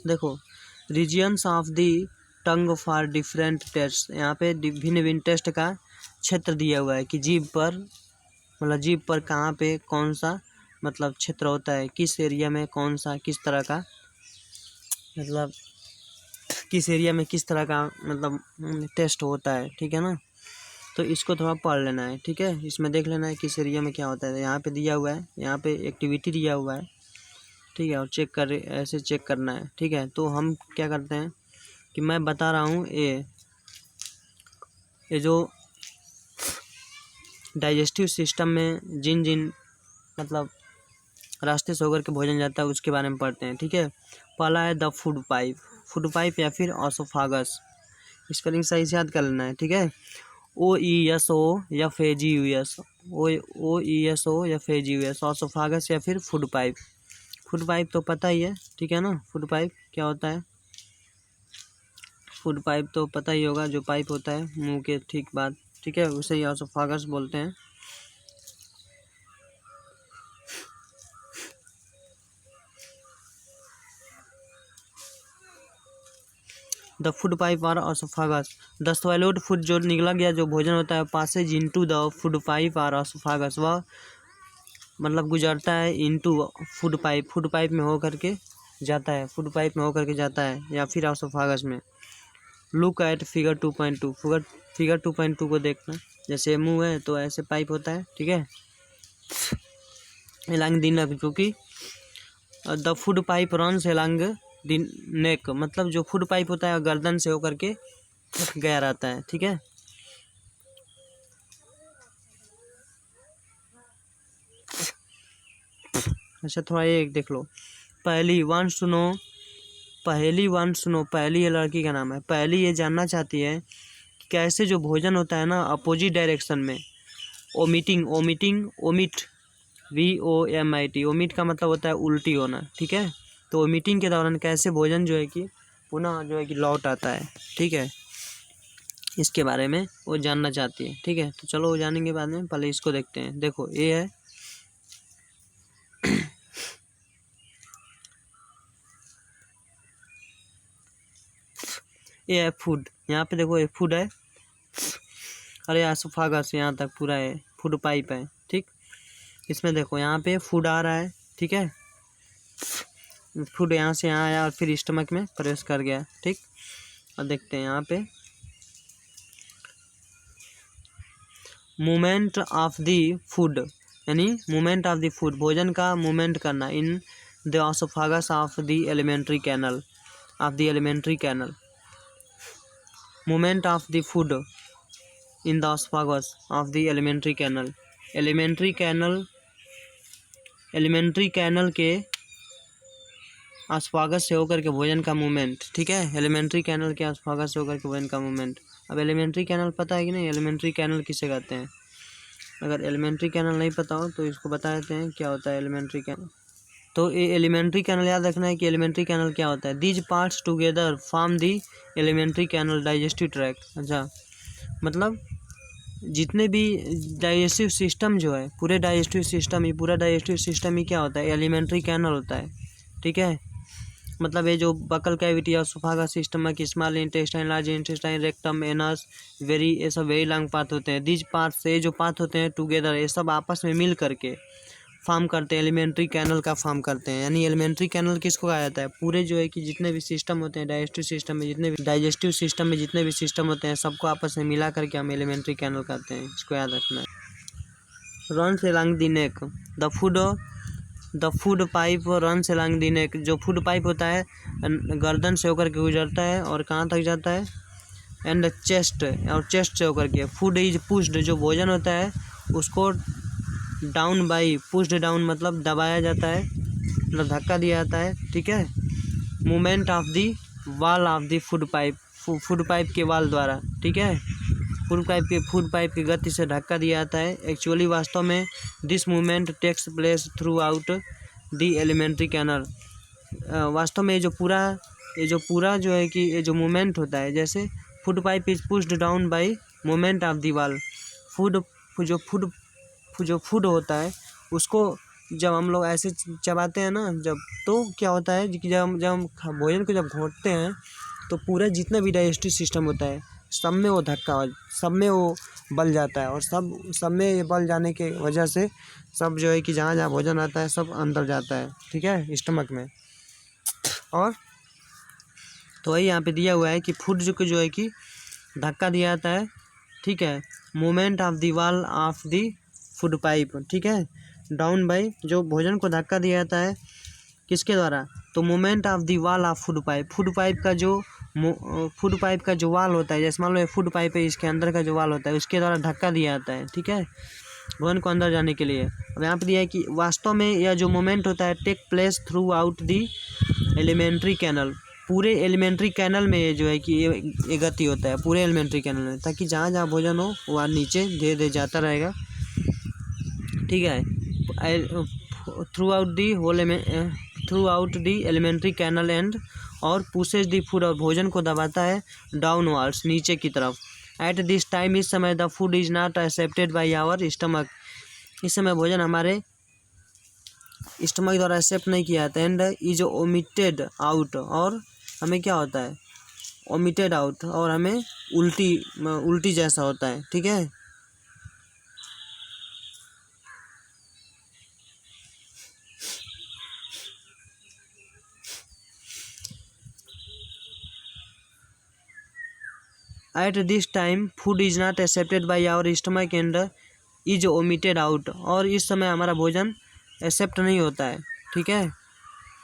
देखो regions of the tongue for different taste, यहाँ पे भिन्न भिन्न टेस्ट का क्षेत्र दिया हुआ है कि जीभ पर मतलब जीभ पर कहाँ पे कौन सा मतलब क्षेत्र होता है, किस एरिया में कौन सा किस तरह का मतलब किस एरिया में किस तरह का मतलब टेस्ट होता है, ठीक है ना। तो इसको थोड़ा पढ़ लेना है, ठीक है। इसमें देख लेना है किस एरिया में क्या होता है। यहाँ पे दिया हुआ है, यहाँ पे एक्टिविटी दिया हुआ है, ठीक है, और चेक कर ऐसे चेक करना है, ठीक है। तो हम क्या करते हैं कि मैं बता रहा हूँ ये जो डाइजेस्टिव सिस्टम में जिन जिन मतलब रास्ते से होकर के भोजन जाता है उसके बारे में पढ़ते हैं, ठीक है। पहला है द फूड पाइप या फिर ऑसोफागस, स्पेलिंग सही से याद कर लेना है, ठीक है। OESOFAGUS, OESOFAGUS, ऑसोफागस या फिर फूड पाइप तो पता ही है, ठीक है ना। फूड पाइप क्या होता है, फूड पाइप तो पता ही होगा, जो पाइप होता है मुंह के ठीक बाद, ठीक है, उसे ही ऑसोफागस बोलते हैं। द फूड पाइप और ऑसोफागस, द स्वैलोड फूड, जो निकला गया जो भोजन होता है, passes into the food pipe और ऑसोफागस, वह मतलब गुजरता है इनटू फूड पाइप में होकर के जाता है, फूड पाइप में होकर के जाता है या फिर ऑसोफागस में। लुक एट फिगर 2.2, फिगर 2.2 को देखना, जैसे मुंह है तो ऐसे पाइप होता है, ठीक है, एलॉन्ग द नेक, क्योंकि the food pipe runs along the neck, मतलब जो फूड पाइप होता है गर्दन से होकर के गया रहता है, ठीक है। अच्छा थोड़ा ये देख लो, पहली वांट्स टू नो, पहली ये लड़की का नाम है, पहली ये जानना चाहती है कि कैसे जो भोजन होता है ना अपोजिट डायरेक्शन में, ओमिट, VOMIT, ओमिट का मतलब होता है उल्टी होना, ठीक है। तो ओमिटिंग के दौरान कैसे भोजन जो है कि पुनः जो है कि लौट आता है, ठीक है, इसके बारे में वो जानना चाहती है, ठीक है। तो चलो वो जानेंगे बाद में, पहले इसको देखते हैं। देखो ये है ये है फूड, यहाँ पे देखो ये फूड है, अरे एसोफागस यहाँ तक पूरा है, फूड पाइप है, ठीक। इसमें देखो यहाँ पे फूड आ रहा है, ठीक है, फूड यहाँ से यहाँ आया और फिर स्टमक में प्रवेश कर गया, ठीक। और देखते हैं यहाँ पे मूवमेंट ऑफ द फूड, यानी मूवमेंट ऑफ द फूड, भोजन का मूवमेंट करना in the oesophagus of the alimentary canal, movement of the food in the oesophagus of the alimentary canal के ऑसोफागस से होकर के भोजन का मूवमेंट, ठीक है, एलिमेंट्री कैनल के ऑसोफागस से होकर के भोजन का मूवमेंट। अब एलिमेंट्री कैनल पता है कि नहीं, एलिमेंट्री कैनल किसे कहते हैं। अगर एलिमेंट्री कैनल नहीं पता हो तो इसको बता देते हैं क्या होता है एलिमेंट्री कैनल। तो ये एलिमेंट्री कैनल याद रखना है कि एलिमेंट्री कैनल क्या होता है। These parts together form the alimentary canal digestive tract. अच्छा मतलब जितने भी डाइजेस्टिव सिस्टम जो है, पूरा डाइजेस्टिव सिस्टम ही क्या होता है, एलिमेंट्री कैनल होता है, ठीक है। मतलब ये जो बकल कैविटी और एसोफेगस सिस्टम की small intestine, large intestine, rectum, anus, ये सब वेरी लॉन्ग पाथ होते हैं। दीज पाथ से जो पाथ होते हैं टुगेदर, ये सब आपस में मिल करके फॉर्म करते हैं, एलिमेंट्री कैनल का फॉर्म करते हैं। यानी एलिमेंट्री कैनल किसको कहा जाता है, पूरे जो है कि जितने भी सिस्टम होते हैं डाइजेस्टिव सिस्टम में जितने भी सिस्टम होते हैं सबको आपस में मिला करके हम एलिमेंट्री कैनल कहते हैं, इसको याद रखना है। Runs along the neck, the food pipe runs along the neck, जो फूड पाइप होता है गर्दन से होकर के गुजरता है और कहाँ तक जाता है, एंड चेस्ट, और चेस्ट से होकर के। फूड इज पुश्ड, जो भोजन होता है उसको डाउन बाई, पुश्ड डाउन मतलब दबाया जाता है, मतलब धक्का दिया जाता है, ठीक है। Movement of the wall of the food pipe के वाल द्वारा, ठीक है, फूड पाइप की गति से धक्का दिया जाता है। एक्चुअली वास्तव में this movement takes place throughout the alimentary canal. वास्तव में ये जो पूरा जो है कि ये जो मूवमेंट होता है, जैसे food pipe is pushed down by movement of the वाल, जो फूड होता है उसको जब हम लोग ऐसे चबाते हैं ना, जब तो क्या होता है कि जब जब हम भोजन को जब घोंटते हैं तो पूरा जितना भी डाइजेस्टिव सिस्टम होता है सब में वो सब में वो बल जाता है, और सब में ये बल जाने के वजह से सब जो है कि जहाँ जहाँ भोजन आता है सब अंदर जाता है, ठीक है, स्टमक में। और तो वही यहाँ पे दिया हुआ है कि फूड जो है कि धक्का दिया जाता है, ठीक है, movement of the wall of the food pipe, ठीक है, डाउन बाय, जो भोजन को धक्का दिया जाता है किसके द्वारा, तो movement of the wall of food pipe, food pipe का जो वाल होता है, जैसे मान लो ये फूड पाइप है, इसके अंदर का जो वाल होता है उसके द्वारा धक्का दिया जाता है, ठीक है, भोजन को अंदर जाने के लिए। अब यहाँ पे दिया है कि वास्तव में यह जो मूवमेंट होता है take place throughout the alimentary canal, पूरे एलिमेंट्री कैनल में ये जो है कि ये गति होता है पूरे एलिमेंट्री कैनल में, ताकि जहाँ जहाँ भोजन हो वहाँ नीचे धीरे धीरे जाता रहेगा, ठीक है, throughout the alimentary canal and, और पुशेज दी फूड, और भोजन को दबाता है डाउनवर्ड्स, नीचे की तरफ। एट दिस टाइम, इस समय the food is not accepted by our stomach, इस समय भोजन हमारे स्टमक द्वारा एक्सेप्ट नहीं किया जाता, एंड इज ओमिटेड आउट, और हमें क्या होता है, ओमिटेड आउट, और हमें उल्टी जैसा होता है, ठीक है। At this time food is not accepted by our stomach and is omitted out, और इस समय हमारा भोजन एक्सेप्ट नहीं होता है, ठीक है,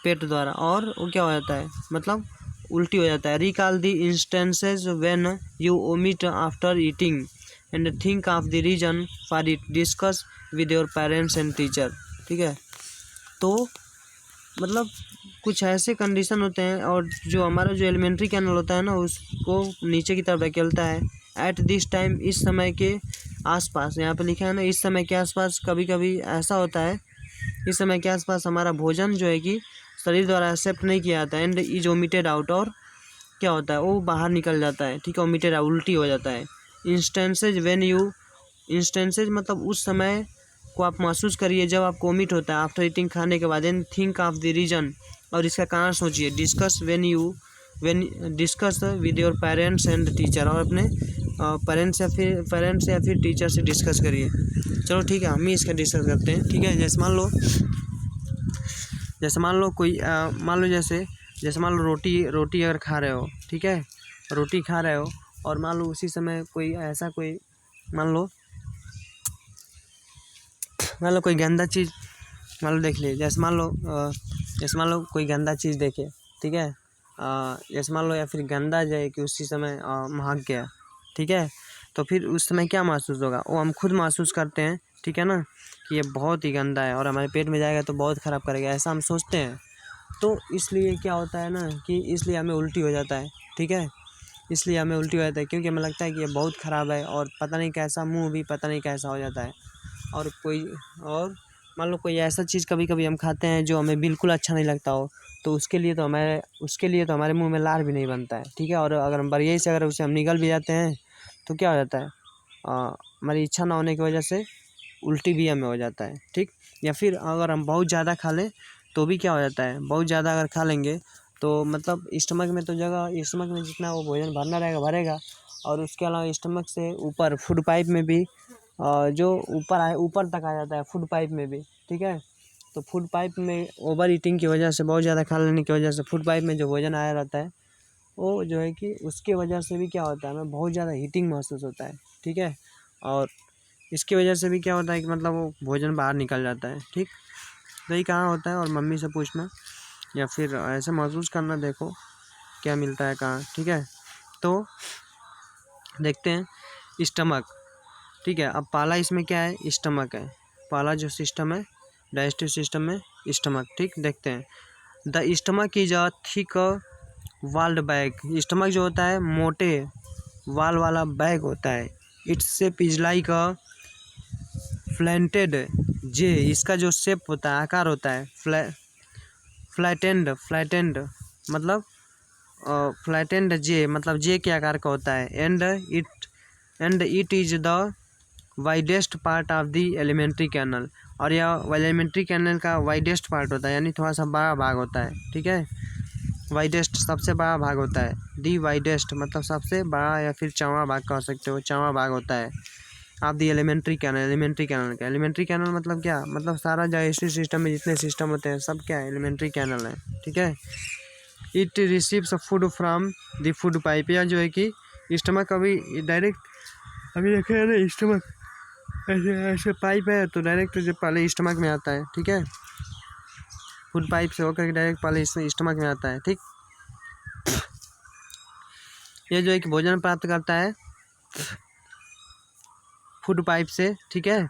पेट द्वारा, और वो क्या हो जाता है, मतलब उल्टी हो जाता है। Recall the instances when you omit after eating and think of the reason for it, discuss with your parents and teacher, ठीक है। तो मतलब कुछ ऐसे कंडीशन होते हैं, और जो हमारा जो एलिमेंट्री कैनल होता है ना उसको नीचे की तरफ धकेलता है। एट दिस टाइम, इस समय के आसपास, यहाँ पे लिखा है ना इस समय के आसपास, कभी कभी ऐसा होता है इस समय के आसपास हमारा भोजन जो है कि शरीर द्वारा एक्सेप्ट नहीं किया जाता है, एंड इज ओमिटेड आउट, और क्या होता है वो बाहर निकल जाता है, ठीक है, ओमिटेड आउट, उल्टी हो जाता है। इंस्टेंसेज मतलब उस समय को आप महसूस करिए जब आपको वोमिट होता है आफ्टर ईटिंग, खाने के बाद, and think of the reason, और इसका कारण सोचिए। Discuss with your parents and teacher, और अपने पेरेंट्स या फिर टीचर से डिस्कस करिए। चलो ठीक है, हम ही इसका डिस्कस करते हैं, ठीक है। जैसे मान लो रोटी अगर खा रहे हो, ठीक है, रोटी खा रहे हो, और मान लो उसी समय मान लो कोई गंदा चीज़ देख ले, जैसे मान लो कोई गंदा चीज़ देखे, ठीक है, जैसे मान लो, या फिर गंदा जाए कि उसी समय महक गया, ठीक है, तो फिर उस समय क्या महसूस होगा, वो हम खुद महसूस करते हैं, ठीक है ना, कि ये बहुत ही गंदा है और हमारे पेट में जाएगा तो बहुत ख़राब करेगा, ऐसा हम सोचते हैं। तो इसलिए क्या होता है ना कि इसलिए हमें उल्टी हो जाता है, ठीक है, इसलिए हमें उल्टी हो जाता है, क्योंकि हमें लगता है कि ये बहुत ख़राब है, और पता नहीं कैसा मुँह भी पता नहीं कैसा हो जाता है। और मान लो कोई ऐसा चीज़ कभी कभी हम खाते हैं जो हमें बिल्कुल अच्छा नहीं लगता हो, तो उसके लिए तो हमारे मुंह में लार भी नहीं बनता है, ठीक है, और अगर हम बरियाई से अगर उसे हम निगल भी जाते हैं तो क्या हो जाता है, हमारी इच्छा ना होने की वजह से उल्टी भी हमें हो जाता है, ठीक। या फिर अगर हम बहुत ज़्यादा खा लें तो भी क्या हो जाता है, बहुत ज़्यादा अगर खा लेंगे तो मतलब स्टमक में जितना वो भोजन भरना रहेगा भरेगा, और उसके अलावा स्टमक से ऊपर फूड पाइप में भी जो ऊपर तक आ जाता है फूड पाइप में भी, ठीक है। तो फूड पाइप में ओवर ईटिंग की वजह से, बहुत ज़्यादा खा लेने की वजह से फूड पाइप में जो भोजन आया रहता है वो जो है कि उसके वजह से भी क्या होता है, हमें बहुत ज़्यादा हीटिंग महसूस होता है, ठीक है, और इसकी वजह से भी क्या होता है कि मतलब वो भोजन बाहर निकल जाता है, ठीक। तो ये कहाँ होता है, और मम्मी से पूछना या फिर ऐसे महसूस करना, देखो क्या मिलता है कहाँ, ठीक है। तो देखते हैं स्टमक, ठीक है। अब पहला इसमें क्या है, स्टमक है, पहला जो सिस्टम है डाइजेस्टिव सिस्टम में स्टमक, ठीक। देखते हैं, the stomach is a thick walled bag, stomach जो होता है मोटे वाल वाला बैग होता है। Its shape is like a flattened J, इसका जो शेप होता है, आकार होता है फ्लैटेंड मतलब फ्लैटेंड जे, मतलब जे के आकार का होता है। And it is the widest part of the alimentary canal, और यह एलिमेंट्री कैनल का वाइडेस्ट पार्ट होता है, यानी थोड़ा सा बड़ा भाग होता है, ठीक है। वाइडेस्ट सबसे बड़ा भाग होता है, दी वाइडेस्ट मतलब सबसे बड़ा या फिर चौड़ा भाग कह सकते हो, चौड़ा भाग होता है आप दी एलिमेंट्री कैनल। एलिमेंट्री कैनल का एलिमेंट्री कैनल मतलब क्या, मतलब सारा डाइजेस्टिव सिस्टम में जितने सिस्टम होते हैं सब क्या है, एलिमेंट्री कैनल है, ठीक है। It receives food from the food pipe, या जो है कि स्टमक अभी डायरेक्ट अभी देखे है ना, स्टमक ऐसे ऐसे पाइप है तो डायरेक्ट जो पहले स्टमक में आता है, ठीक है। फूड पाइप से होकर डायरेक्ट पहले स्टमक में आता है, ठीक। ये जो है कि भोजन प्राप्त करता है फूड पाइप से, ठीक है।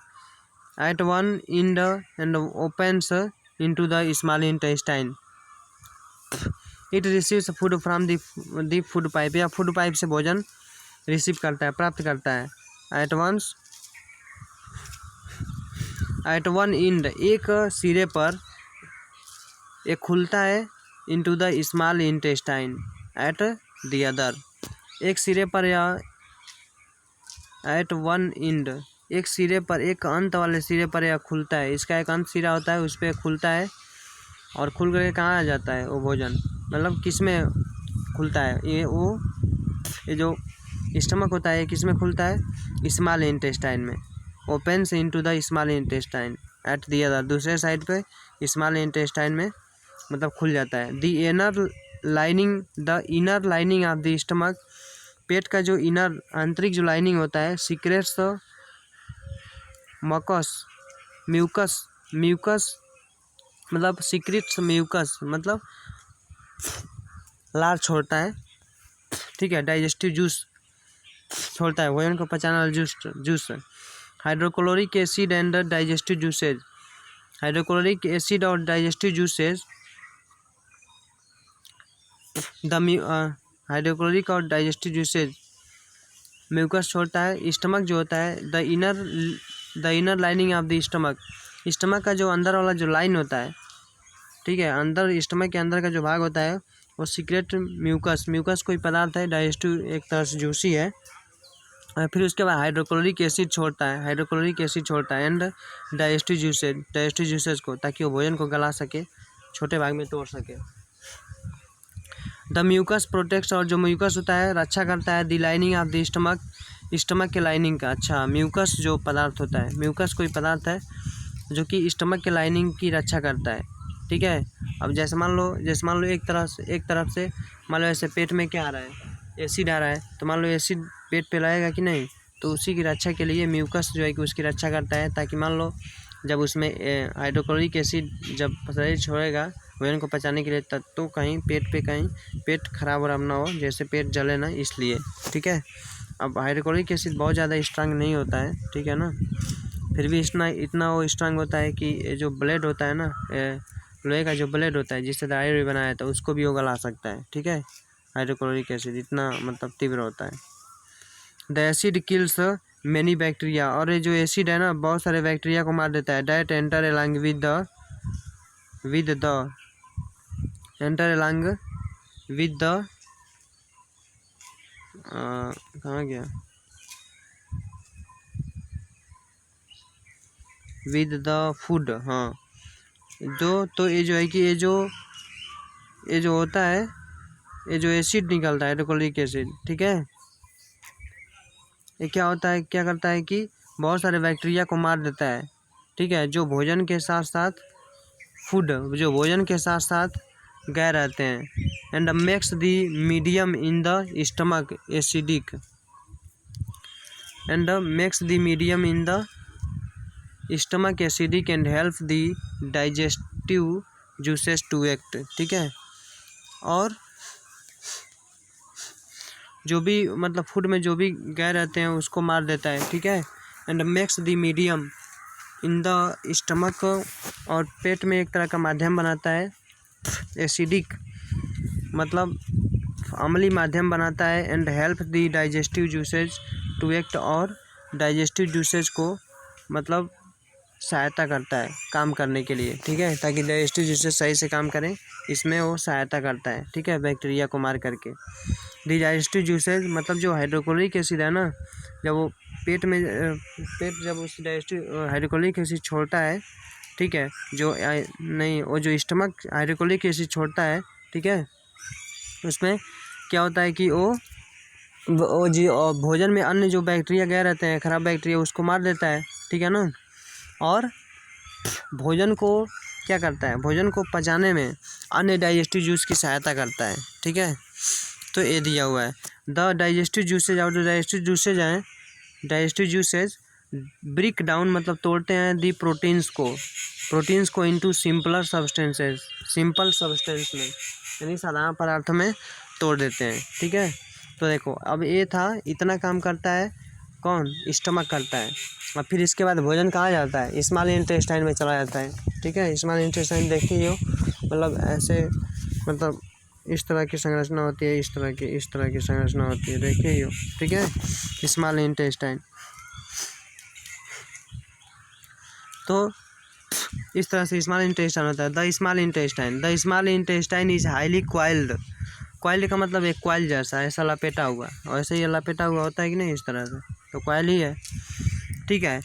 At one in the end opens into the small intestine. It receives food from the food pipe, या फूड पाइप से भोजन रिसीव करता है, प्राप्त करता है। एट वन इंड एक सिरे पर, एक खुलता है, into the small intestine at the other, एक सिरे पर, या एट वन इंड एक सिरे पर, एक अंत वाले सिरे पर यह खुलता है, इसका एक अंत सिरा होता है उस पर खुलता है, और खुल करके कहाँ आ जाता है वो भोजन, मतलब किस में खुलता है ये जो स्टमक होता है किस में खुलता है, स्मॉल इंटेस्टाइन में। Opens into the small intestine at the other, दूसरे साइड पे स्मॉल इंटेस्टाइन में मतलब खुल जाता है। The inner lining of the stomach, पेट का जो इनर आंतरिक जो लाइनिंग होता है, सीक्रेट्स म्यूकस मतलब सीक्रेट्स म्यूकस मतलब लार छोड़ता है, ठीक है। डाइजेस्टिव जूस छोड़ता है, भोजन को पचाने वाला juice. Hydrochloric acid and digestive juices, hydrochloric acid और डाइजेस्टिव जूसेज हाइड्रोक्लोरिक और डाइजेस्टिव जूसेज म्यूकस छोड़ता है। स्टमक जो होता है, the inner lining of the stomach का जो अंदर वाला जो लाइन होता है, ठीक है, अंदर स्टमक के अंदर का जो भाग होता है वो सीक्रेट म्यूकस कोई पदार्थ है, डाइजेस्टिव एक तरह से जूसी है। फिर उसके बाद हाइड्रोक्लोरिक एसिड छोड़ता है एंड डाइजेस्टिव जूसेज को, ताकि वो भोजन को गला सके, छोटे भाग में तोड़ सके। द म्यूकस प्रोटेक्ट्स, और जो म्यूकस होता है रक्षा करता है the lining of the stomach के लाइनिंग का। अच्छा, म्यूकस जो पदार्थ होता है, म्यूकस कोई पदार्थ है जो कि स्टमक के लाइनिंग की रक्षा करता है, ठीक है। अब जैसे मान लो एक तरफ से मान लो ऐसे पेट में क्या आ रहा है, एसिड आ रहा है, तो मान लो एसिड पेट पे लाएगा कि नहीं, तो उसी की रक्षा के लिए म्यूकस जो है कि उसकी रक्षा करता है, ताकि मान लो जब उसमें हाइड्रोक्लोरिक एसिड जब शरीर छोड़ेगा भोजन को पचाने के लिए, तब तो कहीं पेट खराब वराब ना हो, जैसे पेट जले ना, इसलिए, ठीक है। अब हाइड्रोक्लोरिक एसिड बहुत ज़्यादा स्ट्रांग नहीं होता है, ठीक है ना, फिर भी इतना वो स्ट्रांग होता है कि जो ब्लेड होता है ना, लोहे का जो ब्लेड होता है जिससे दवाई भी बनाया था, उसको भी वो गला सकता है, ठीक है। हाइड्रोक्लोरिक एसिड इतना मतलब तीव्र होता है। The acid kills many bacteria, और ये जो एसिड है ना बहुत सारे बैक्टीरिया को मार देता है। That enter along with the कहाँ गया, विद द फूड, हाँ, तो ये जो है कि ये जो होता है, ये जो एसिड निकलता है हाइड्रोक्लोरिक एसिड, ठीक है, ये क्या करता है कि बहुत सारे बैक्टीरिया को मार देता है, ठीक है, जो भोजन के साथ साथ गए रहते हैं। And makes the medium in the stomach acidic, and help the digestive juices to act, ठीक है। और जो भी मतलब फूड में जो भी गए रहते हैं उसको मार देता है, ठीक है। And makes the medium in the stomach, और पेट में एक तरह का माध्यम बनाता है, एसिडिक मतलब अम्लीय माध्यम बनाता है। And help the digestive juices to act, और डाइजेस्टिव जूसेज को मतलब सहायता करता है काम करने के लिए, ठीक है, ताकि डाइजेस्टिव जूसेज सही से काम करें, इसमें वो सहायता करता है, ठीक है, बैक्टीरिया को मार करके। डाइजेस्टिव जूसेज मतलब जो हाइड्रोक्लोरिक एसिड है ना, जब वो पेट में पेट जब उस डाइजेस्टिव हाइड्रोक्लोरिक एसिड छोड़ता है, ठीक है, वो जो स्टमक हाइड्रोक्लोरिक एसिड छोड़ता है, ठीक है, उसमें क्या होता है कि वो जी भोजन में अन्य जो बैक्टीरिया गए रहते हैं, खराब बैक्टीरिया, उसको मार देता है, ठीक है ना। और भोजन को क्या करता है, भोजन को पचाने में अन्य डाइजेस्टिव जूस की सहायता करता है, ठीक है। तो ये दिया हुआ है द डाइजेस्टिव जूसेज, और जो डाइजेस्टिव जूसेज ब्रेक डाउन मतलब तोड़ते हैं दी प्रोटीन्स को इनटू सिंपल सब्सटेंस में, यानी साधारण पदार्थ में तोड़ देते हैं, ठीक है। तो देखो अब ये था, इतना काम करता है कौन, स्टमक करता है। और फिर इसके बाद भोजन कहाँ जाता है, स्मॉल इंटेस्टाइन में चला जाता है, ठीक है। स्मॉल इंटेस्टाइन देखिए हो, मतलब ऐसे, मतलब इस तरह की संरचना होती है, इस तरह की संरचना होती है, देखिए हो, ठीक है, स्मॉल इंटेस्टाइन। तो इस तरह से स्मॉल इंटेस्टाइन होता है। The small intestine is highly coiled का मतलब एक क्वाइल जैसा, ऐसा लपेटा हुआ, और ऐसे ही लपेटा हुआ होता है कि नहीं, इस तरह से, तो क्वाइल ही है, ठीक है।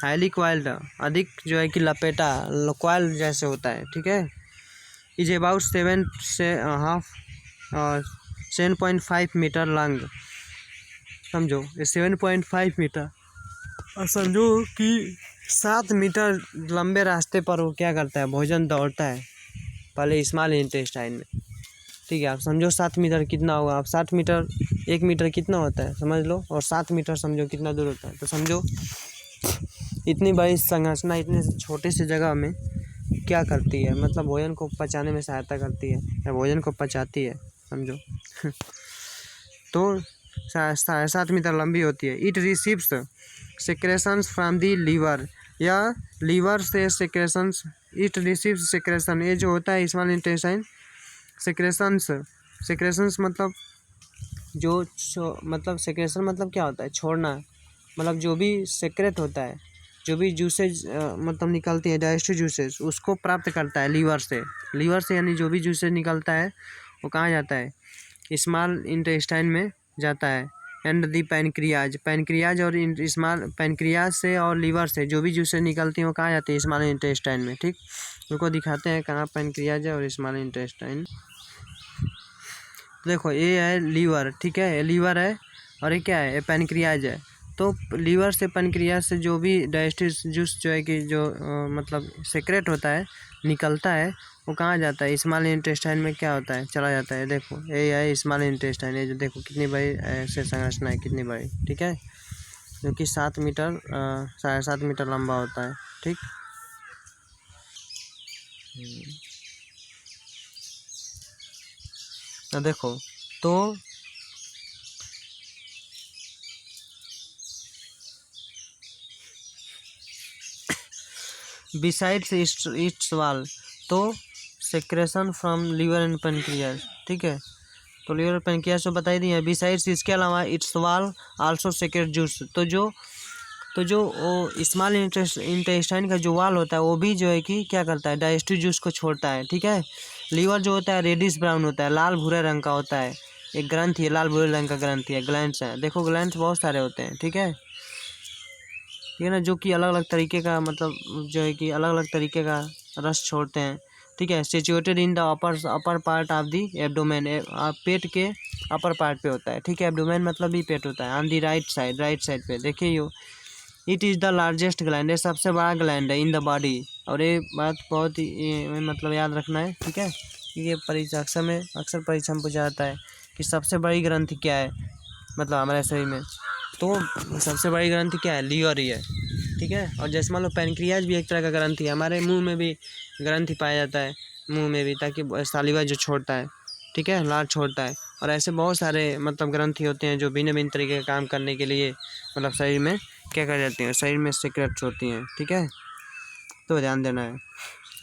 हाईली क्वाइल्ड, अधिक जो है कि लपेटा, क्वाइल जैसे होता है, ठीक है। इज अबाउट 7.5 मीटर लॉन्ग, समझो 7.5 मीटर, और समझो कि 7 मीटर लंबे रास्ते पर वो क्या करता है, भोजन दौड़ता है पहले स्मॉल इंटेस्टाइन में, ठीक है। आप समझो 7 मीटर कितना होगा, आप 7 मीटर, 1 मीटर कितना होता है समझ लो, और 7 मीटर समझो कितना दूर होता है। तो समझो इतनी बड़ी संरचना इतने छोटे से जगह में क्या करती है, मतलब भोजन को पचाने में सहायता करती है, या भोजन को पचाती है, समझो। तो 7.5 मीटर लंबी होती है। It receives secretions from the liver, या लीवर से सेक्रेशंस, इट रिसीव्स सेक्रेशन, ये जो होता है स्मॉल इंटेस्टाइन, सेक्रेशंस मतलब मतलब सेक्रेशन मतलब क्या होता है, छोड़ना, मतलब जो भी सेक्रेट होता है, जो भी जूसेज मतलब निकलती है डाइजेस्टिव जूसेज, उसको प्राप्त करता है लीवर से, यानी जो भी जूसेज निकलता है वो कहाँ जाता है, स्मॉल इंटेस्टाइन में जाता है। एंड दी पैनक्रियाज और स्मॉल पैनक्रियाज से और लीवर से जो भी जूसेज निकलती हैं वो कहाँ जाती है, स्मॉल इंटेस्टाइन में, ठीक। उनको दिखाते हैं कहाँ पैनक्रियाज है और स्मॉल इंटेस्टाइन। देखो ये है लीवर, ठीक है, ये लीवर है, और ये क्या है, ये पैनक्रियाज है। तो लीवर से पैनक्रियाज से जो भी डाइजेस्टिव जूस जो है कि जो मतलब सेक्रेट होता है, निकलता है, वो कहाँ जाता है, स्मॉल इंटेस्टाइन में क्या होता है, चला जाता है। देखो ये है स्मॉल इंटेस्टाइन, ये जो देखो कितनी बड़ी ऐसे संरचना है, कितनी बड़ी, ठीक है, जो कि 7 मीटर 7.5 मीटर लंबा होता है, ठीक। तो देखो, तो बिसाइड्स इट्स वाल, तो secretion from liver and pancreas, ठीक है। तो लीवर और पैनक्रियाज तो बता ही दिए। बिसाइड्स इसके अलावा इट्स वाल आल्सो सेक्रेट जूस, तो जो वो स्मॉल इंटेस्टाइन का जो वाल होता है वो भी जो है कि क्या करता है, डाइजेस्टिव जूस को छोड़ता है, ठीक है। लीवर जो होता है रेडिश ब्राउन होता है, लाल भूरे रंग का होता है, एक ग्रंथि है, लाल भूरे रंग का ग्रंथि है, ग्लैंड्स है, देखो ग्लैंड्स बहुत सारे होते हैं, ठीक है ना, जो कि अलग अलग तरीके का, मतलब जो है कि अलग अलग तरीके का रस छोड़ते हैं, ठीक है। Situated in the upper part of the abdomen, पेट के अपर पार्ट पे होता है, ठीक है। एब्डोमेन मतलब भी पेट होता है। ऑन दी राइट साइड पे देखिए यो, it is the largest gland, ये सबसे बड़ा ग्लैंड है इन द बॉडी। और ये बात बहुत ही मतलब याद रखना है, ठीक है, ये परीक्षा अक्सर परीक्षा में पूछा जाता है कि सबसे बड़ी ग्रंथि क्या है, मतलब हमारे शरीर में, तो सबसे बड़ी ग्रंथि क्या है, लीवर ही है, ठीक है। और जैसे मान लो पैनक्रियाज भी एक तरह का ग्रंथि है, हमारे मुंह में भी ग्रंथि पाया जाता है, मुंह में भी, ताकि सलीवा जो छोड़ता है, ठीक है, लार छोड़ता है। और ऐसे बहुत सारे मतलब ग्रंथि होते हैं जो भिन्न भिन्न तरीके का काम करने के लिए मतलब शरीर में क्या कर जाती हैं, शरीर में सीक्रेट्स होती हैं, ठीक है, तो ध्यान देना है।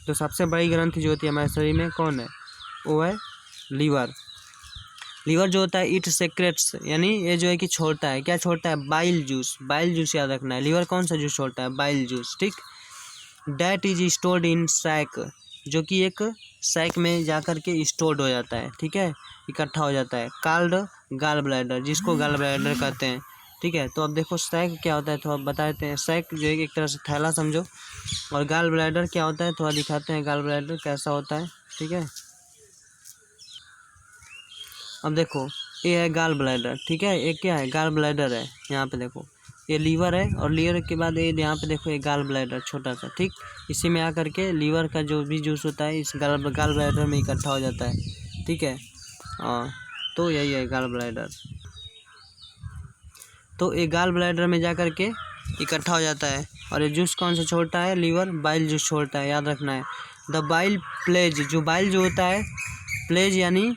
तो सबसे बड़ी ग्रंथि जो होती है हमारे शरीर में कौन है, वो है लीवर। लीवर जो होता है इट सेक्रेट्स, यानी ये जो है कि छोड़ता है, क्या छोड़ता है, बाइल जूस याद रखना है। लीवर कौन सा जूस छोड़ता है, बाइल जूस, ठीक। That is stored in sac, जो कि एक सैक में जाकर के स्टोर्ड हो जाता है, ठीक है, इकट्ठा हो जाता है। कॉल्ड गाल ब्लैडर, जिसको गाल ब्लैडर कहते हैं, ठीक है। तो अब देखो सैक क्या होता है, तो अब बता देते हैं। सैक जो है एक तरह से थैला समझो, और गाल ब्लैडर क्या होता है थोड़ा दिखाते हैं, गाल ब्लैडर कैसा होता है, ठीक है। अब देखो ये है गाल ब्लैडर, ठीक है, ये क्या है, गाल ब्लैडर है। यहाँ पे देखो ये लीवर है, और लीवर के बाद ये यहाँ पे देखो ये गाल ब्लैडर छोटा सा, ठीक। इसी में आकर के लीवर का जो भी जूस होता है इस गाल ब्लैडर में इकट्ठा हो जाता है, ठीक है। तो यही है गाल ब्लैडर। तो ये गाल ब्लैडर में जा कर के इकट्ठा हो जाता है, और ये जूस कौन सा छोड़ता है, लीवर बाइल जूस छोड़ता है, याद रखना है। द बाइल प्लेज, जो बाइल जो होता है, प्लेज यानी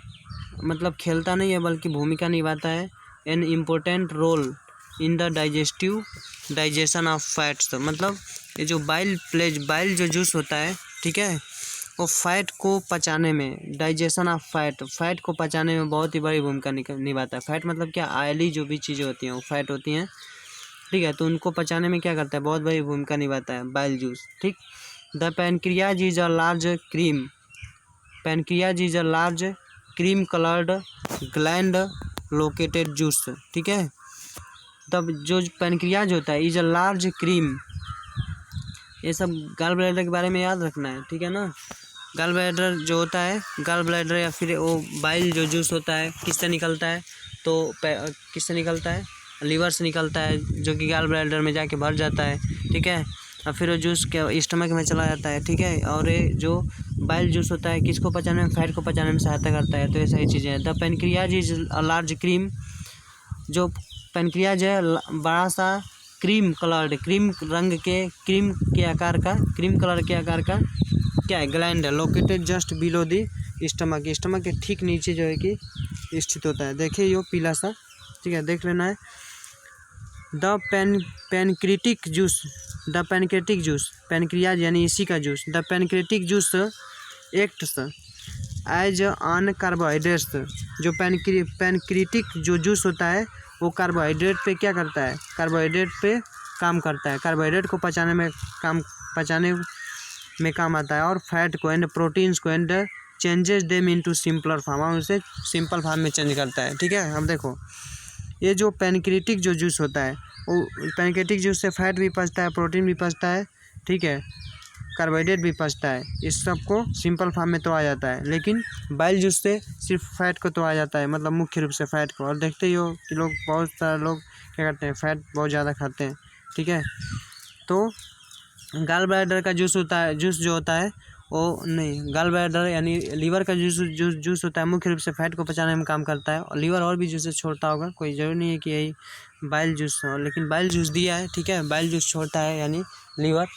मतलब खेलता नहीं है बल्कि भूमिका निभाता है, an important role in the digestion of fats. मतलब ये जो बाइल जो जूस होता है, ठीक है, वो फैट को पचाने में, डाइजेशन ऑफ फैट को पचाने में बहुत ही बड़ी भूमिका निभाता है। फैट मतलब क्या, ऑयली जो भी चीज़ें होती हैं वो फैट होती हैं, ठीक है। तो उनको पचाने में क्या करता है, बहुत बड़ी भूमिका निभाता है बाइल जूस, ठीक। The pancreas is a large cream, pancreas is a large cream coloured gland located juice, ठीक है। तब जो पैनक्रियाज होता है इज अ लार्ज क्रीम, ये सब गाल ब्लैडर के बारे में याद रखना है, ठीक है ना। गाल ब्लैडर जो होता है, गाल ब्लैडर या फिर वो बाइल जो जूस होता है किससे निकलता है, तो किससे निकलता है, लीवर से निकलता है, जो कि गाल ब्लैडर में जाके भर जाता है, ठीक है। और फिर वो जूस के स्टमक में चला जाता है, ठीक है। और ये जो बाइल जूस होता है किसको पचाने में, फैट को पचाने में सहायता करता है। तो ये सही चीज़ें हैं। The pancreas is a large cream, जो पैनक्रियाज है बड़ा सा क्रीम कलर्ड, क्रीम कलर के आकार का क्या है, ग्लैंड है, located just below the stomach, stomach के ठीक नीचे जो है कि स्थित होता है। देखिए यो पीला सा, ठीक है, देख लेना है। द पैनक्रियाटिक जूस, पैनक्रियाज यानी इसी का juice, the pancreatic juice acts as on carbohydrates, जो पैनक्रियाटिक जो जूस होता है वो कार्बोहाइड्रेट पे क्या करता है, कार्बोहाइड्रेट पे काम करता है, कार्बोहाइड्रेट को पचाने में काम आता है, और फैट को एंड प्रोटीन्स को and changes them into simpler form, और उसे सिंपल फॉर्म में चेंज करता है, ठीक है। अब देखो ये जो पैनक्रियाटिक जो जूस होता है, वो पैनक्रियाटिक जूस से फैट भी पचता है, प्रोटीन भी पचता है, ठीक है, कार्बोहाइड्रेट भी पचता है, इस सब को सिंपल फॉर्म में तोड़ा जाता है। लेकिन बाइल जूस से सिर्फ फैट को तोड़ा जाता है, मतलब मुख्य रूप से फैट को। और देखते ही हो कि बहुत सारे लोग क्या करते हैं, फैट बहुत ज़्यादा खाते हैं, ठीक है। तो गाल ब्लैडर का जूस जो होता है वो नहीं, गाल ब्लैडर यानी लीवर का जूस होता है, मुख्य रूप से फैट को पचाने में काम करता है। और लीवर और भी जूसेस छोड़ता होगा, कोई ज़रूरी नहीं है कि यही बाइल जूस हो, लेकिन बाइल जूस दिया है, ठीक है, बाइल जूस छोड़ता है यानी लीवर।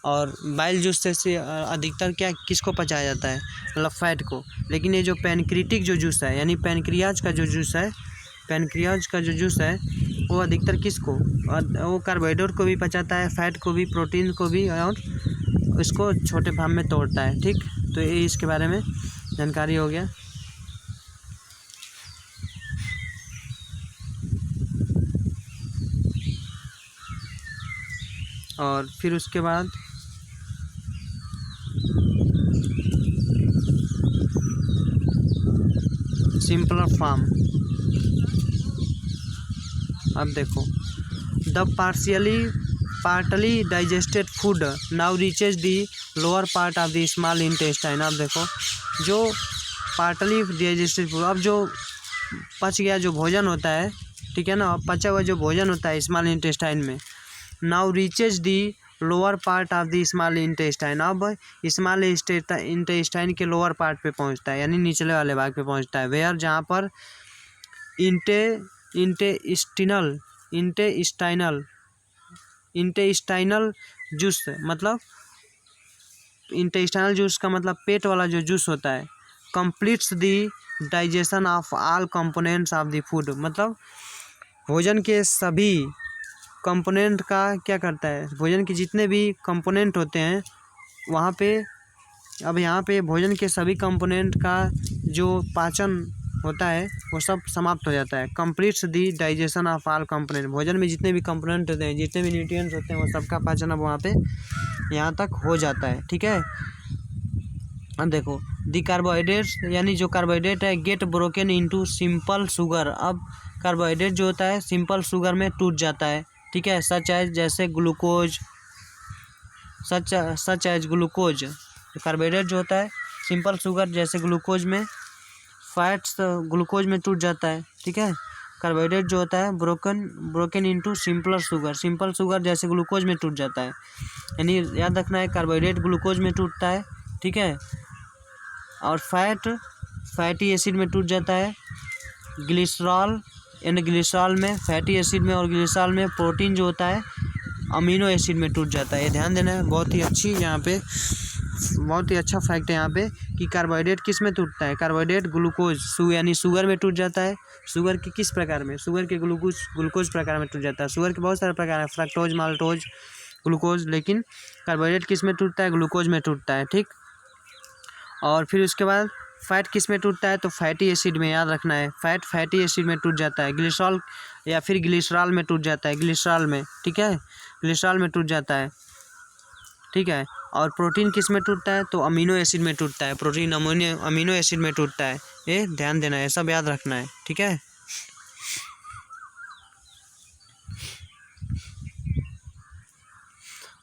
और बाइल जूस से अधिकतर क्या किसको पचाया जाता है, मतलब फैट को। लेकिन ये जो पैनक्रियाटिक जो जूस है, यानी पैनक्रियाज का जो जूस है वो अधिकतर किसको, वो कार्बोहाइड्रेट को भी पचाता है, फैट को भी, प्रोटीन को भी, और इसको छोटे फॉर्म में तोड़ता है, ठीक। तो ये इसके बारे में जानकारी हो गया। और फिर उसके बाद सिंपलर फॉर्म। अब देखो the partly digested food now reaches the lower part of the small intestine. अब देखो जो पार्टली डाइजेस्टेड फूड, अब जो पच गया जो भोजन होता है, ठीक है ना, पचा हुआ जो भोजन होता है स्मॉल इंटेस्टाइन में, now reaches the lower part of the small intestine, अब स्मॉल इंटेस्टाइन के लोअर पार्ट पे पहुंचता है, यानी निचले वाले भाग पे पहुंचता है। वेयर जहाँ पर इंटेस्टाइनल जूस, मतलब इंटेस्टाइनल जूस का मतलब पेट वाला जो जूस होता है, completes the digestion of all components of the food, मतलब भोजन के सभी कंपोनेंट का क्या करता है, भोजन के जितने भी कंपोनेंट होते हैं वहाँ पे, अब यहाँ पे भोजन के सभी कंपोनेंट का जो पाचन होता है वो सब समाप्त हो जाता है। Completes the digestion of all component, भोजन में जितने भी कंपोनेंट होते हैं, जितने भी न्यूट्रिएंट्स होते हैं, वो सबका पाचन अब वहाँ पे यहाँ तक हो जाता है, ठीक है। अब देखो दी कार्बोहाइड्रेट्स, यानी जो कार्बोहाइड्रेट है, get broken into simple sugar, अब कार्बोहाइड्रेट जो होता है सिंपल शुगर में टूट जाता है, ठीक है, सच एज जैसे glucose, such as glucose. Carbohydrate जो होता है सिंपल शुगर जैसे ग्लूकोज में, फैट्स ग्लूकोज में टूट जाता है, ठीक है। कार्बोहाइड्रेट जो होता है broken into simpler sugar, simple sugar जैसे ग्लूकोज में टूट जाता है, यानी याद रखना है कार्बोहाइड्रेट ग्लूकोज में टूटता है, ठीक है। और फैटी एसिड में टूट जाता है, ग्लिसरॉल में, फैटी एसिड में और ग्लिसरॉल में। प्रोटीन जो होता है अमीनो एसिड में टूट जाता है। ये ध्यान देना है, बहुत ही अच्छा फैक्ट है यहाँ पे कि कार्बोहाइड्रेट किस में टूटता है। कार्बोहाइड्रेट ग्लूकोज यानी शुगर में टूट जाता है। शुगर के किस प्रकार में? शुगर के ग्लूकोज प्रकार में टूट जाता है। शुगर के बहुत सारे प्रकार हैं, फ्रक्टोज, माल्टोज, ग्लूकोज, लेकिन कार्बोहाइड्रेट किस में टूटता है? ग्लूकोज में टूटता है, ठीक। और फिर उसके बाद फैट किस में टूटता है? तो फैटी एसिड में, याद रखना है, फैटी एसिड में टूट जाता है। ग्लिसरॉल या फिर ग्लिसरॉल में टूट जाता है, ग्लिसरॉल में, ठीक है, ग्लिसरॉल में टूट जाता है, ठीक है। और प्रोटीन किस में टूटता है? तो अमीनो एसिड में टूटता है, प्रोटीन अमीनो एसिड में टूटता है। ये ध्यान देना है, सब याद रखना है, ठीक है।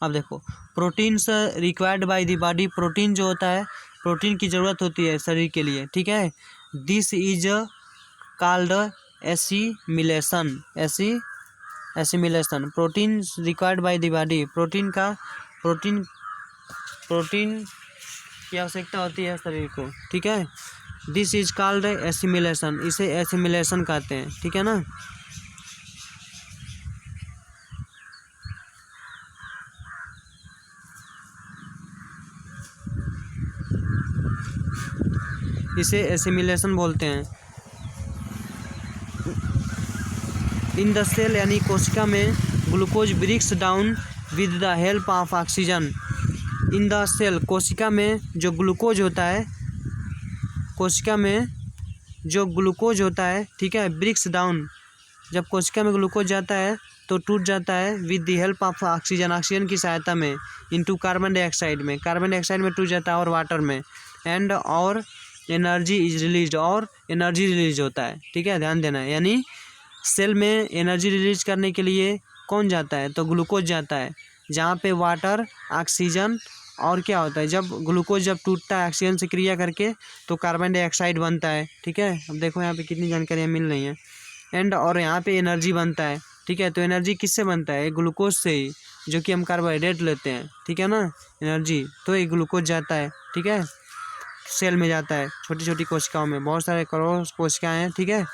अब देखो, proteins required by the body, protein जो होता है, प्रोटीन की ज़रूरत होती है शरीर के लिए, ठीक है। This is called assimilation, protein required by the body, protein की आवश्यकता होती है शरीर को, ठीक है। दिस इज कॉल्ड एसिमिलेशन, इसे एसिमिलेशन कहते हैं, ठीक है ना। इसे एसिमिलेशन बोलते हैं। इन द सेल यानी कोशिका में glucose breaks down with the help of oxygen. In the cell, कोशिका में जो ग्लूकोज होता है, कोशिका में जो ग्लूकोज होता है, ठीक है, ब्रेक्स डाउन, जब कोशिका में ग्लूकोज जाता है तो टूट जाता है with the help of oxygen, oxygen की सहायता में, इनटू कार्बन डाइऑक्साइड में, कार्बन डाइऑक्साइड में टूट जाता है और वाटर में। एंड और एनर्जी इज रिलीज, और एनर्जी रिलीज होता है, ठीक है, ध्यान देना है। यानी सेल में एनर्जी रिलीज करने के लिए कौन जाता है? तो ग्लूकोज जाता है, जहाँ पे वाटर, ऑक्सीजन और क्या होता है, जब ग्लूकोज जब टूटता है ऑक्सीजन से क्रिया करके तो कार्बन डाइऑक्साइड बनता है, ठीक है। अब देखो यहाँ पे कितनी जानकारियाँ मिल रही हैं। एंड और यहाँ पे एनर्जी बनता है, ठीक है। तो एनर्जी किससे बनता है? ग्लूकोज से ही, जो कि हम कार्बोहाइड्रेट लेते हैं, ठीक है ना। एनर्जी तो ये ग्लूकोज जाता है, ठीक है, सेल में जाता है, छोटी छोटी कोशिकाओं में, बहुत सारे करोड़ों कोशिकाएँ हैं, ठीक है।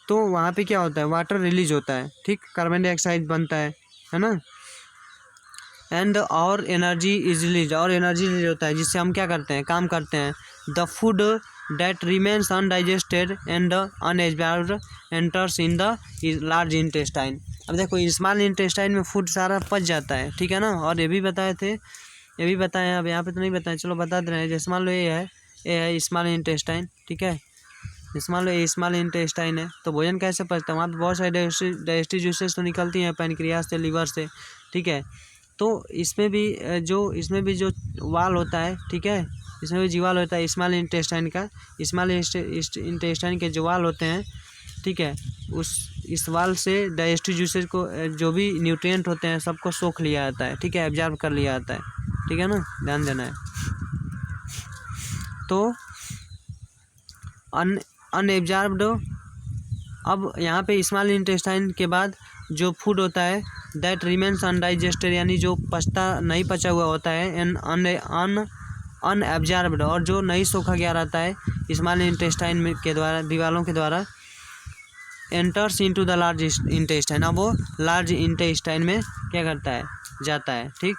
तो वहाँ पे क्या होता है? वाटर रिलीज होता है, ठीक, कार्बन डाइऑक्साइड बनता है ना। एंड और एनर्जी इज रिलीज, और एनर्जी रिलीज होता है, जिससे हम क्या करते हैं? काम करते हैं। The food that remains undigested and unabsorbed enters in the large intestine. अब देखो, स्मॉल इंटेस्टाइन में फूड सारा पच जाता है, ठीक है ना। और ये भी बताए, अब यहाँ पे तो नहीं बताए, चलो बता दे रहे हैं। जैसे मान लो ये है स्मॉल इंटेस्टाइन, ठीक है, मान लो ये स्मॉल इंटेस्टाइन है, तो भोजन कैसे पचता है? वहाँ पे बहुत सारे डाइजेस्टिव जूसेस तो निकलती हैं पैनक्रियाज से, लीवर से, ठीक है। तो इसमें भी जो वाल होता है, ठीक है, इसमें भी जीवाल होता है स्मॉल इंटेस्टाइन का। स्मॉल इंटेस्टाइन के जो वाल होते हैं, ठीक है, इस वाल से डाइजेस्टिव जूसेस को, जो भी न्यूट्रिएंट होते हैं, सबको सोख लिया जाता है, ठीक है, एब्जॉर्ब कर लिया जाता है, ठीक है ना, ध्यान देना है। तो अनएब्जॉर्ब्ड, अब यहाँ पे स्मॉल इंटेस्टाइन के बाद जो फूड होता है दैट रिमेन्स अनडाइजेस्टेड, यानी जो नहीं पचा हुआ होता है, एंड अनएब्जॉर्ब्ड, और जो नहीं सोखा गया रहता है स्मॉल इंटेस्टाइन में के द्वारा, दीवालों के द्वारा, enters into the large intestine. अब वो लार्ज इंटेस्टाइन में क्या करता है? जाता है, ठीक।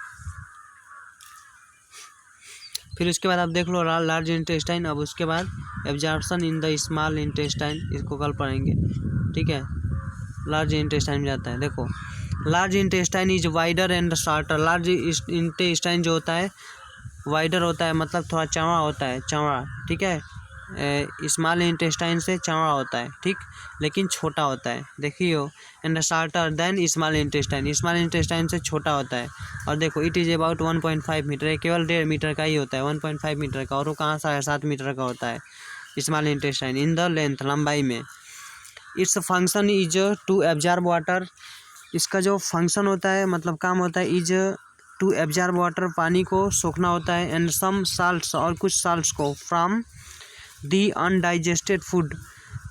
फिर उसके बाद आप देख लो लार्ज इंटेस्टाइन। अब उसके बाद absorption in the small intestine, इसको कल पढ़ेंगे, ठीक है। लार्ज इंटेस्टाइन में जाता है। देखो, large intestine is wider and shorter. Large intestine जो होता है वाइडर होता है, मतलब थोड़ा चौड़ा होता है, चौड़ा, ठीक है। स्मॉल इंटेस्टाइन से चौड़ा होता है, ठीक, लेकिन छोटा होता है, देखियो। And shorter than small intestine, small intestine से छोटा होता है। और देखो, इट इज़ अबाउट 1.5 मीटर, ये केवल 1.5 मीटर का ही होता है, 1.5 मीटर का, और वो कहाँ 7.5 मीटर का होता है small intestine. In the length, लंबाई में। Its function is to absorb water. इसका जो फंक्शन होता है मतलब काम होता है, इज टू एब्जॉर्ब वाटर, पानी को सोखना होता है, एंड सम साल्ट्स, और कुछ साल्ट्स को, फ्रॉम दी अनडाइजेस्टेड फूड,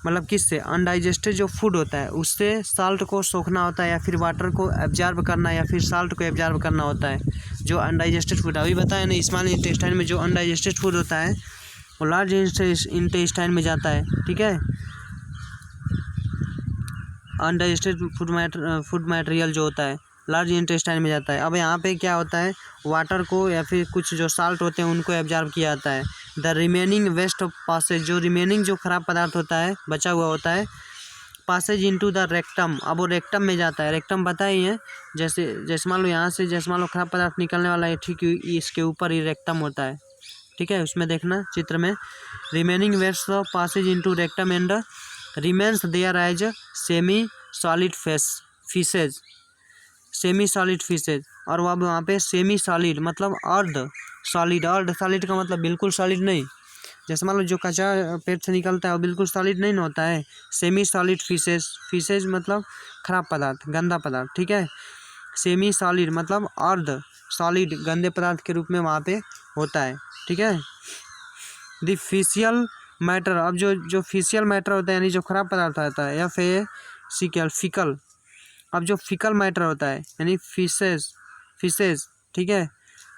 मतलब किससे, अनडाइजेस्टेड जो फूड होता है उससे साल्ट को सोखना होता है, या फिर वाटर को एब्जॉर्ब करना, या फिर साल्ट को एब्जॉर्ब करना होता है। जो अनडाइजेस्टेड फूड अभी बताया ना, स्मॉल इंटेस्टाइन में जो अनडाइजेस्टेड फूड होता है वो लार्ज इंटेस्टाइन में जाता है, ठीक है। अनडाइजेस्टेड फूड मटेरियल जो होता है लार्ज इंटेस्टाइन में जाता है। अब यहाँ पे क्या होता है, वाटर को या फिर कुछ जो साल्ट होते हैं उनको एब्जॉर्ब किया जाता है। द रिमेनिंग वेस्ट पासेज, जो रिमेनिंग जो खराब पदार्थ होता है बचा हुआ होता है, पासेज इनटू द रेक्टम, अब वो रेक्टम में जाता है। रेक्टम पता ही है, जैसे मान लो यहाँ से, जैसे मान लो खराब पदार्थ निकलने वाला है, ठीक इसके ऊपर ही रेक्टम होता है, ठीक है। उसमें देखना चित्र में, remaining waste passes into rectum and remains there as semi solid faeces, semi solid faeces. और वो अब वहाँ पे सेमी सॉलिड मतलब अर्ध सॉलिड, अर्ध सॉलिड का मतलब बिल्कुल सॉलिड नहीं, जैसे मान लो जो कचरा पेट से निकलता है वो बिल्कुल सॉलिड नहीं होता है। सेमी सॉलिड फिशेज मतलब खराब पदार्थ, गंदा पदार्थ, ठीक है। सेमी सॉलिड मतलब अर्ध सॉलिड गंदे पदार्थ के रूप में वहाँ पे होता है, ठीक है। द फिशियल मैटर, अब जो फिशियल मैटर होता है यानी जो खराब पदार्थ होता है, या फिर फिकल, अब जो फिकल मैटर होता है यानी फिशेज, ठीक है।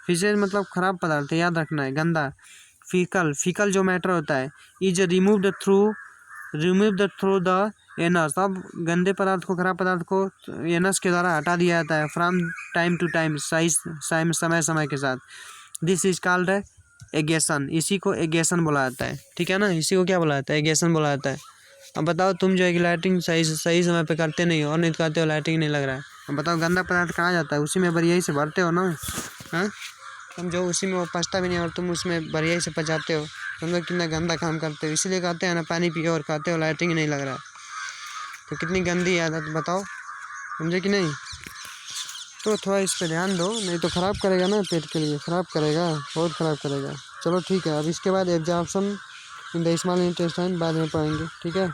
फिशेज मतलब खराब पदार्थ है, याद रखना है, गंदा। फिकल जो मैटर होता है, is removed through the anus, अब गंदे पदार्थ को, खराब पदार्थ को एनस के द्वारा हटा दिया जाता है, फ्रॉम टाइम टू टाइम, सही समय के साथ। दिस इज कॉल्ड एगेशन, इसी को एगेशन बोला जाता है, ठीक है ना। इसी को क्या बोला जाता है, एगेशन बोला जाता है। अब बताओ तुम जो है कि लाइटिंग सही समय पे करते नहीं हो और नहीं करते हो, लाइटिंग नहीं लग रहा है। अब बताओ गंदा पदार्थ कहाँ जाता है, उसी में बढ़िया से भरते हो ना, हाँ। तुम जो उसी में वो पचता भी नहीं और तुम उसमें बढ़िया से पचाते हो, तुम लोग कितना गंदा काम करते हो। इसीलिए कहते हैं ना, पानी पियो और कहते हो लाइटिंग नहीं लग रहा है, तो कितनी गंदी आदत बताओ, समझे कि नहीं। तो थोड़ा इस पर ध्यान दो, नहीं तो ख़राब करेगा ना, पेट के लिए ख़राब करेगा, बहुत ख़राब करेगा। चलो ठीक है, अब इसके बाद absorption in the small intestine बाद में पढ़ेंगे, ठीक है।